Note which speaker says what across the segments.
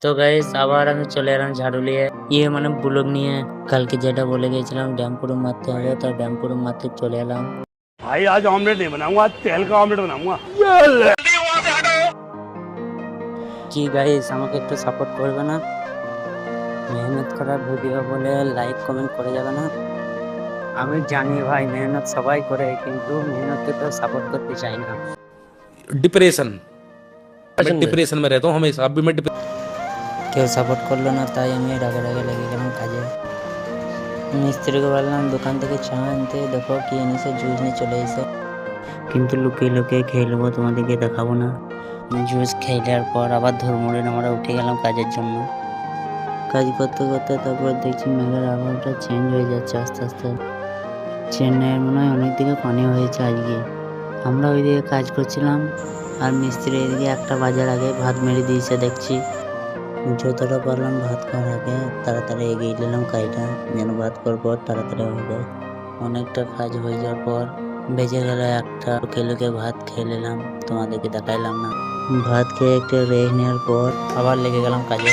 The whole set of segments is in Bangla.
Speaker 1: তো গাইস আবার আমি চলে এলাম ঝাড়ু নিয়ে মানে ব্লগ নিয়ে। কালকে যেটা বলে গিয়েছিলাম ড্যাম প্রুফ মারতে হবে, তো ড্যাম প্রুফ মারতে চলে এলাম।
Speaker 2: भाई आज ऑमलेट नहीं बनाऊंगा, आज तेल का ऑमलेट बनाऊंगा।
Speaker 1: কি গাইস আমাকে একটু সাপোর্ট করবে না? মেহনত করার ভিডিও বলে লাইক কমেন্ট করে যাবে না? আমি জানি ভাই মেহনত সবাই করে, কিন্তু মেহনতকে তো সাপোর্ট করতে চাই না।
Speaker 3: डिप्रेशन मैं डिप्रेशन में रहता हूँ हमेशा। अब भी मैं
Speaker 1: কেউ সাপোর্ট করলো না, তাই আমি রাগে রাগে লেগে গেলাম কাজে। মিস্ত্রিকে বললাম দোকান থেকে চা আনতে, দেখো কি এনেছে, জুস নিয়ে চলে এসে। কিন্তু লুকিয়ে লুকিয়ে খেয়ে নেবো, তোমাদেরকে দেখাবো না। জুস খেয়ে নেওয়ার পর আবার ধর্মড়ে আমরা উঠে গেলাম কাজের জন্য। কাজ করতে করতে তারপর দেখছি মেঘের আবহাওয়াটা চেঞ্জ হয়ে যাচ্ছে আস্তে আস্তে। চেন্নাইয়ের মনে হয় অনেক দিকে পানি হয়েছে আজকে। আমরা ওইদিকে কাজ করছিলাম, আর মিস্ত্রি এদিকে 1টা বাজার আগে ভাত মেরে দিয়েছে দেখছি। যতটা পারলাম ভাত খাওয়ার আগে তাড়াতাড়ি এগিয়ে নিলাম কাজটা, যেন ভাত খাওয়ার পর তাড়াতাড়ি হয়ে যায়। অনেকটা কাজ হয়ে যাওয়ার পর বেজে গেল 1টা। লুকে ভাত খেয়ে নিলাম, তোমাদেরকে দেখাইলাম না। ভাত খেয়ে একটু রেস্ট নেওয়ার পর আবার লেগে গেলাম কাজে।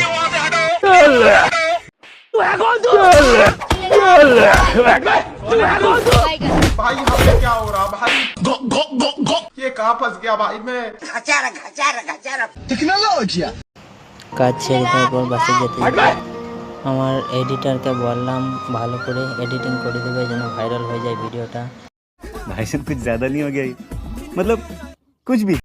Speaker 4: भाई यहाँ पे क्या हो रहा भाई? ये कहाँ फंस गया भाई मैं?
Speaker 1: কাজ ছেড়ে দেওয়ার পর বাসে যেতে যেতে আমার এডিটরকে বললাম ভালো করে এডিটিং করে দেবে, যেন ভাইরাল হয়ে যায় ভিডিওটা।
Speaker 5: भाई साहब कुछ ज्यादा नहीं हो गया ये? मतलब कुछ भी